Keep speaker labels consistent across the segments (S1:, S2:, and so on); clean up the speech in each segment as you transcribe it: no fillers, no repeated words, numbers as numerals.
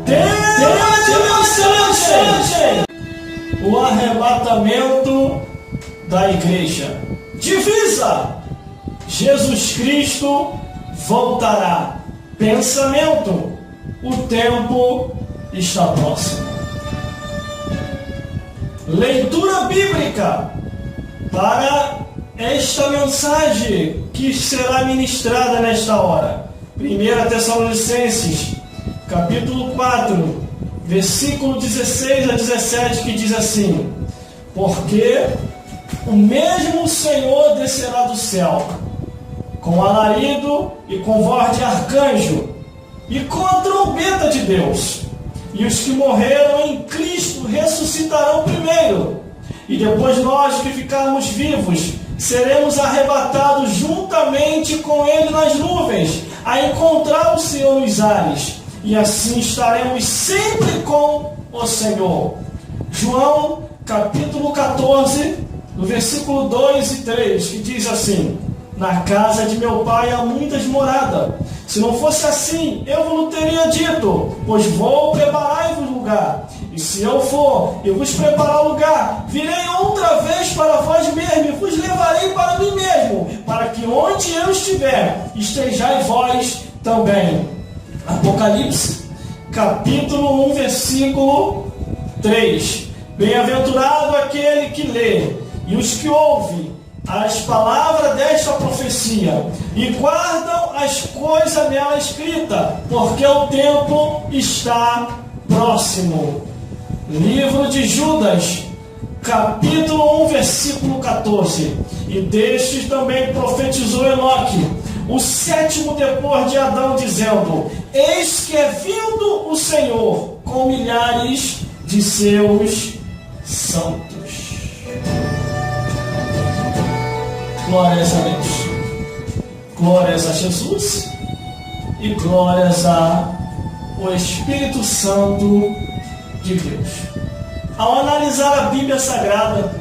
S1: Tema de mensagem: o arrebatamento da igreja. Divisa: Jesus Cristo voltará. Pensamento: o tempo está próximo. Leitura bíblica para esta mensagem que será ministrada nesta hora. 1 Tessalonicenses, capítulo 4, versículo 16 a 17, que diz assim: porque o mesmo Senhor descerá do céu, com alarido e com voz de arcanjo, e com a trombeta de Deus, e os que morreram em Cristo ressuscitarão primeiro, e depois nós que ficarmos vivos seremos arrebatados juntamente com Ele nas nuvens, a encontrar o Senhor nos ares, e assim estaremos sempre com o Senhor. João, capítulo 14, no versículo 2 e 3, que diz assim: na casa de meu pai há muitas moradas. Se não fosse assim, eu vos teria dito, pois vou preparar-vos lugar. E se eu for e vos preparar lugar, virei outra vez para vós mesmos e vos levarei para mim mesmo, para que onde eu estiver, estejais vós também. Apocalipse, capítulo 1, versículo 3. Bem-aventurado aquele que lê e os que ouvem as palavras desta profecia e guardam as coisas nela escritas, porque o tempo está próximo. Livro de Judas, capítulo 1, versículo 14. E destes também profetizou Enoque, o sétimo depois de Adão, dizendo: eis que é vindo o Senhor com milhares de seus santos. Glórias a Deus, glórias a Jesus e glórias ao Espírito Santo de Deus. Ao analisar a Bíblia Sagrada,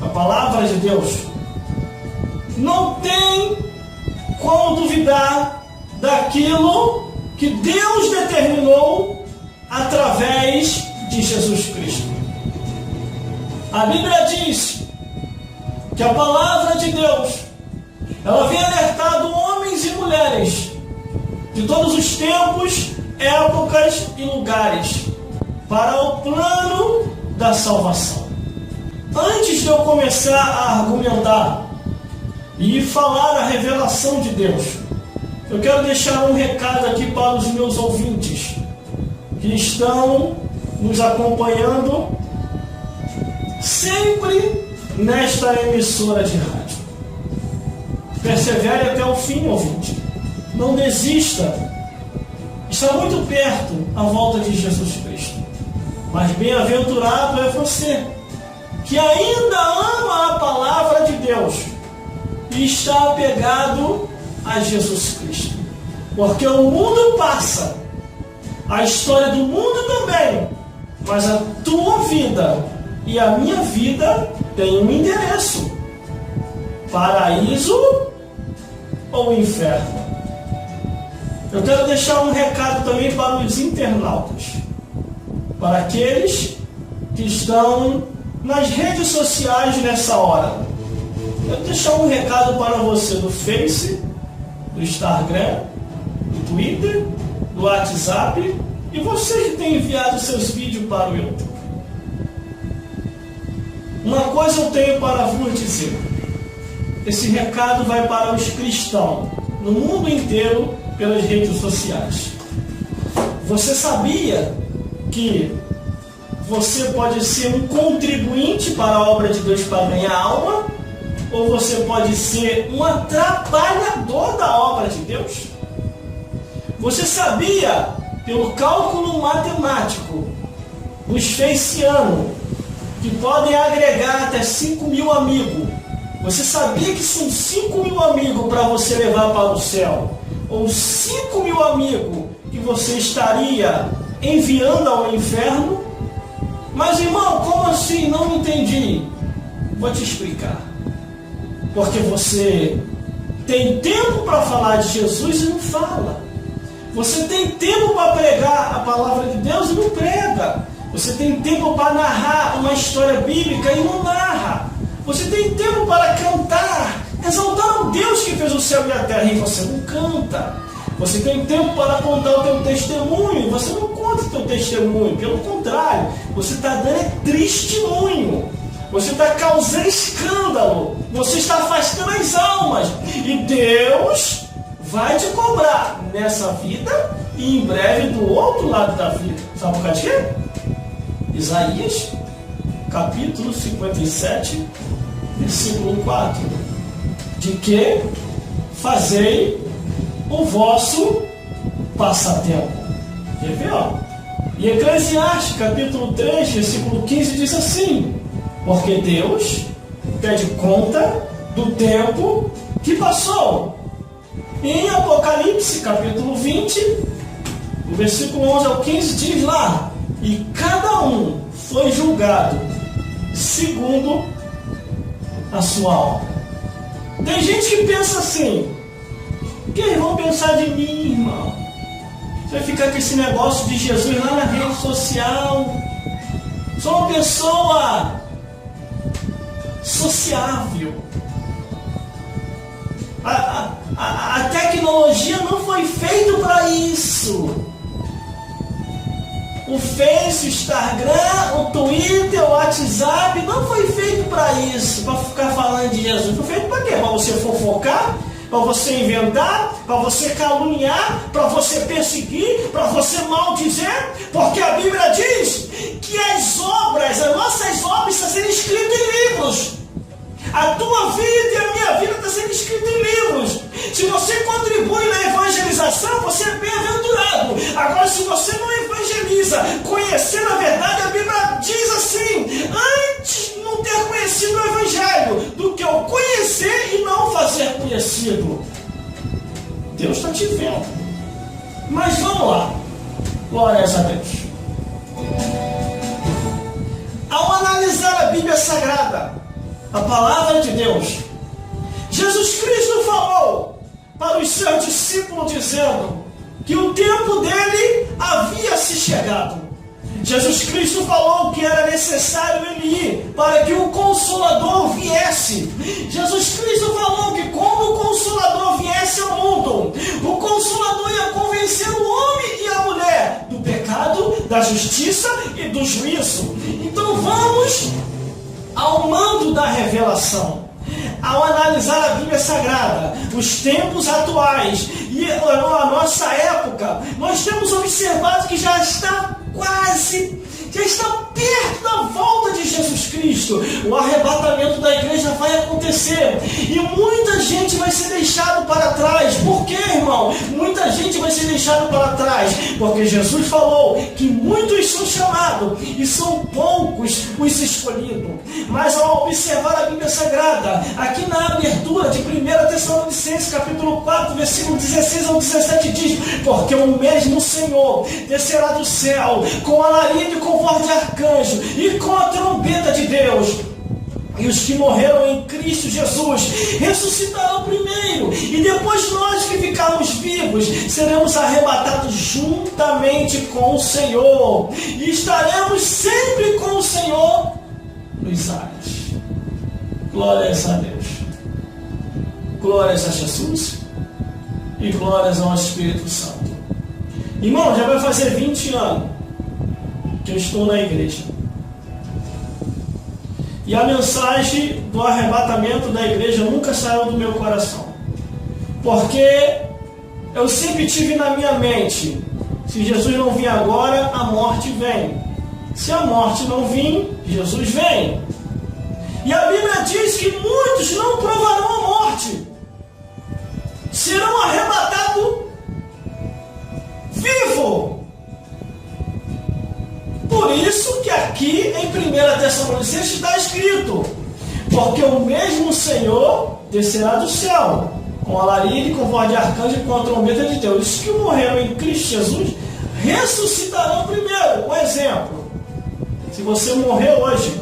S1: a palavra de Deus, não tem como duvidar daquilo que Deus determinou através de Jesus Cristo. A Bíblia diz que a palavra de Deus, ela vem alertando homens e mulheres de todos os tempos, épocas e lugares para o plano da salvação. Antes de eu começar a argumentar e falar a revelação de Deus, eu quero deixar um recado aqui para os meus ouvintes que estão nos acompanhando sempre nesta emissora de rádio. Persevere até o fim, ouvinte. Não desista. Está muito perto a volta de Jesus Cristo. Mas bem-aventurado é você que ainda ama a palavra de Deus e está apegado a Jesus Cristo. Porque o mundo passa, a história do mundo também, mas a tua vida e a minha vida tem um endereço: paraíso ou inferno. Eu quero deixar um recado também para os internautas, para aqueles que estão nas redes sociais nessa hora. Eu quero deixar um recado para você do Face, do Instagram, do Twitter, do WhatsApp, e você que tem enviado seus vídeos para o YouTube. Uma coisa eu tenho para vos dizer: esse recado vai para os cristãos no mundo inteiro pelas redes sociais. Você sabia que você pode ser um contribuinte para a obra de Deus para ganhar alma? Ou você pode ser um atrapalhador da obra de Deus? Você sabia, pelo cálculo matemático, os feicianos, que podem agregar até 5.000 amigos? Você sabia que são 5.000 amigos para você levar para o céu? Ou 5.000 amigos que você estaria enviando ao inferno? Mas, irmão, como assim? Não entendi. Vou te explicar. Porque você tem tempo para falar de Jesus e não fala. Você tem tempo para pregar a palavra de Deus e Você tem tempo para narrar uma história bíblica e não narra. Você tem tempo para cantar, exaltar o Deus que fez o céu e a terra, e você não canta. Você tem tempo para contar o teu testemunho, e você não conta o teu testemunho. Pelo contrário, você está dando testemunho. Você está causando escândalo. Você está afastando as almas. E Deus vai te cobrar nessa vida e em breve do outro lado da vida. Sabe por causa de quê? Isaías, capítulo 57, versículo 4. De que fazei o vosso passatempo. Quer ver, ó? E Eclesiastes, capítulo 3, versículo 15, diz assim: porque Deus pede conta do tempo que passou. E em Apocalipse, capítulo 20, o versículo 11 ao 15, diz lá: e cada um foi julgado segundo a sua obra. Tem gente que pensa assim: o que eles vão pensar de mim, irmão? Você vai ficar com esse negócio de Jesus lá na rede social. Sou uma pessoa sociável. A tecnologia não foi feita para isso. O Face, o Instagram, o Twitter, o WhatsApp não foi feito para isso, para ficar falando de Jesus. Foi feito para quê? Para você fofocar, para você inventar, para você caluniar, para você perseguir, para você maldizer, porque a Bíblia diz que as nossas obras estão sendo escritas em livros. A tua vida e a minha vida está sendo escrita em livros. Se você contribui na evangelização, você é bem-aventurado. Agora, se você não evangeliza, conhecendo a verdade, a Bíblia diz assim: antes não ter conhecido o Evangelho do que o conhecer e não fazer conhecido. Deus está te vendo. Mas vamos lá. Glórias a Deus. Ao analisar a Bíblia Sagrada, a palavra de Deus, Jesus Cristo falou para os seus discípulos dizendo que o tempo dele havia se chegado. Jesus Cristo falou que era necessário ele ir para que o Consolador viesse. Jesus Cristo falou que quando o Consolador viesse ao mundo, o Consolador ia convencer o homem e a mulher do pecado, da justiça e do juízo. Então vamos ao mando da revelação. Ao analisar a Bíblia Sagrada, os tempos atuais e a nossa época, nós temos observado que já está perto da volta de Jesus Cristo. O arrebatamento da igreja vai acontecer e muita gente vai ser deixado para trás. Por quê, irmão? Muita gente vai ser deixado para trás porque Jesus falou que muitos são chamados e são poucos os escolhidos. Mas ao observar a Bíblia Sagrada, aqui na abertura de 1 Tessalonicenses capítulo 4, versículo 16 ao 17 diz: porque o mesmo Senhor descerá do céu com alarido e com voz de arcanjo e com a trombeta de Deus, e os que morreram em Cristo Jesus ressuscitarão primeiro, e depois nós que ficarmos vivos seremos arrebatados juntamente com o Senhor, e estaremos sempre com o Senhor nos ares. Glórias a Deus, glórias a Jesus e glórias ao Espírito Santo. Irmão, já vai fazer 20 anos que eu estou na igreja. E a mensagem do arrebatamento da igreja nunca saiu do meu coração. Porque eu sempre tive na minha mente: se Jesus não vir agora, a morte vem. Se a morte não vir, Jesus vem. E a Bíblia diz que muitos não provarão a morte, serão arrebatados vivo. Por isso que aqui em 1 Tessalonicenses está escrito: porque o mesmo Senhor descerá do céu com alarido, com voz de arcanjo e com a trombeta de Deus. Os que morreram em Cristo Jesus ressuscitarão primeiro. Um exemplo: se você morrer hoje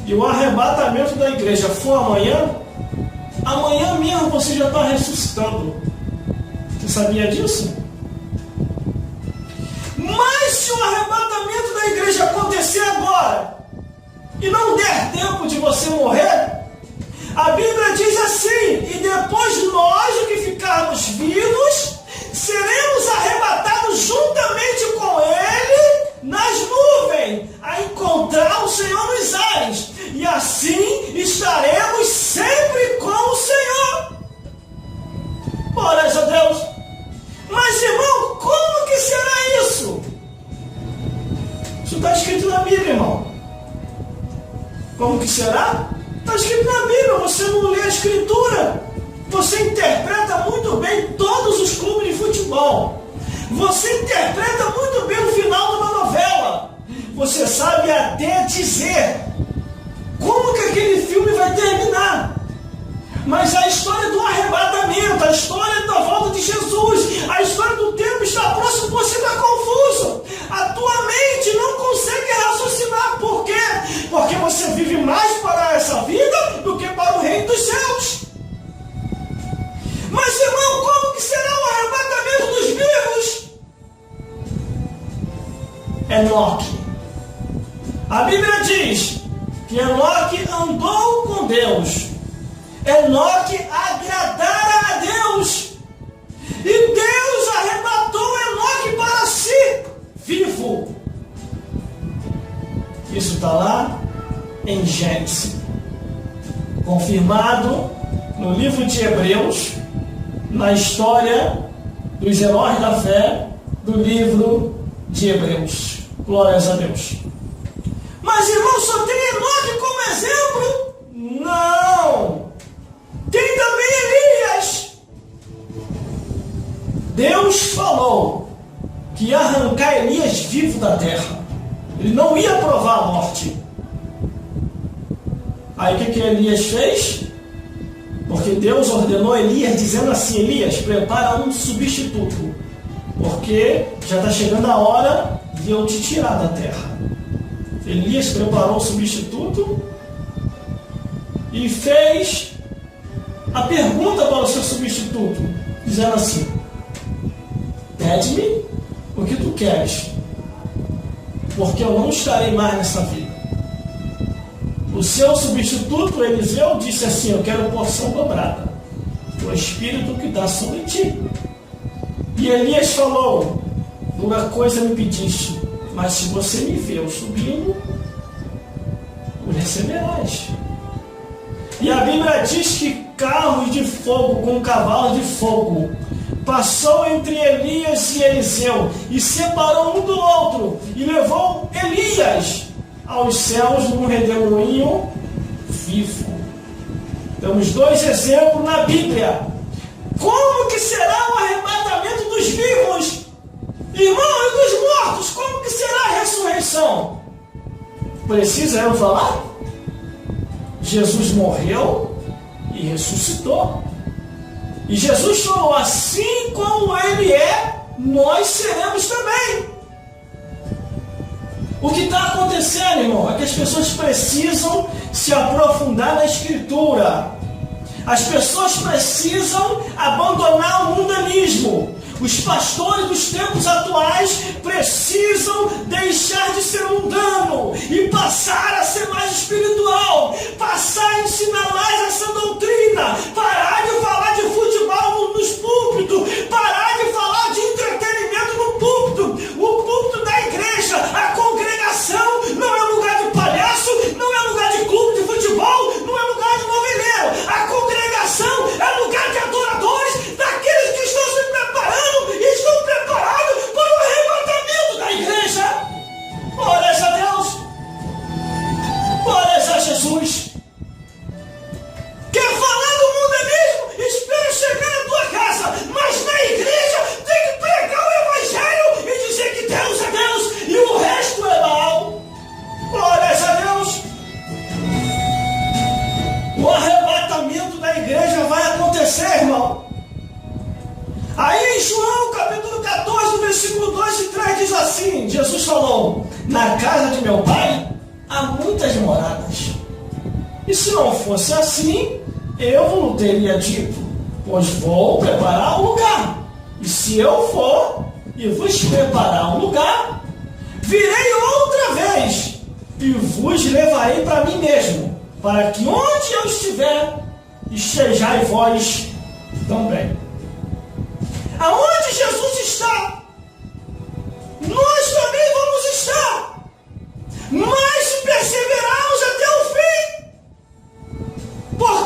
S1: e o arrebatamento da igreja for amanhã, amanhã mesmo você já está ressuscitando. Você sabia disso? Mas se o arrebatamento da igreja acontecer agora e não der tempo de você morrer, a Bíblia diz assim: e depois nós, os que ficarmos vivos, seremos arrebatados juntamente com Ele nas nuvens, a encontrar o Senhor nos ares, e assim estaremos sempre com o Senhor. Glórias a Deus. Mas, irmão, como que será isso? Isso está escrito na Bíblia, irmão. Como que será? Está escrito na Bíblia. Você não lê a Escritura. Você interpreta muito bem todos os clubes de futebol. Você interpreta muito bem o final de uma novela. Você sabe até dizer como que aquele filme vai terminar. Mas a história do arrebatamento, a história da volta de Jesus, a história do tempo está próximo, você está confuso. A tua mente não consegue raciocinar. Por quê? Porque você vive mais para essa vida do que para o reino dos céus. Mas, irmão, como que será o arrebatamento dos vivos? Enoque. A Bíblia diz que Enoque andou com Deus. Enoque agradara a Deus. E Deus arrebatou Enoque para si, vivo. Isso está lá em Gênesis. Confirmado no livro de Hebreus, na história dos heróis da fé do livro de Hebreus. Glórias a Deus. Mas, irmão, só tem Enoque como exemplo? Não! Tem também Elias. Deus falou que ia arrancar Elias vivo da terra. Ele não ia provar a morte. Aí o que Elias fez? Porque Deus ordenou Elias dizendo assim: Elias, prepara um substituto, porque já está chegando a hora de eu te tirar da terra. Elias preparou o substituto e fez a pergunta para o seu substituto, dizendo assim: pede-me o que tu queres, porque eu não estarei mais nessa vida. O seu substituto, Eliseu, disse assim: eu quero porção dobrada, o Espírito que dá sobre ti. E Elias falou: uma coisa me pediste, mas se você me vê eu subindo, o receberás. E a Bíblia diz que carros de fogo com cavalos de fogo passou entre Elias e Eliseu e separou um do outro e levou Elias aos céus num redemoinho vivo. Temos dois exemplos na Bíblia. Como que será o arrebatamento dos vivos? Irmão, e dos mortos? Como que será a ressurreição? Precisa eu falar? Jesus morreu e ressuscitou. E Jesus falou: assim como Ele é, nós seremos também. O que está acontecendo, irmão, é que as pessoas precisam se aprofundar na Escritura. As pessoas precisam abandonar o mundanismo. Os pastores dos tempos atuais precisam deixar de ser mundano e passar a ser mais espiritual, passar a ensinar mais essa doutrina, parar de falar de futebol nos púlpitos, parar de falar de entretenimento no púlpito. O púlpito da igreja, a congregação, não é lugar de palhaço, não é lugar de clube de futebol, não é lugar de noveleiro. A congregação é lugar de adoradores, daqueles que estão se preparando e estão preparados para o arrebatamento da igreja. Glórias a Deus. Glórias a Jesus. Quer falar do mundanismo? Espera chegar na tua casa. Mas na igreja tem que pregar o evangelho e dizer que Deus é Deus e o resto é mal. Glórias a Deus. O arrebatamento da igreja vai acontecer, irmão. Aí em João capítulo 14, versículo 2 e 3 diz assim: Jesus falou: na casa de meu pai há muitas moradas. E se não fosse assim, eu não teria dito, pois vou preparar um lugar. E se eu for e vos preparar um lugar, virei outra vez e vos levarei para mim mesmo, para que onde eu estiver, estejai vós também. Aonde Jesus está, nós também vamos estar, mas se perseverarmos até o fim, porque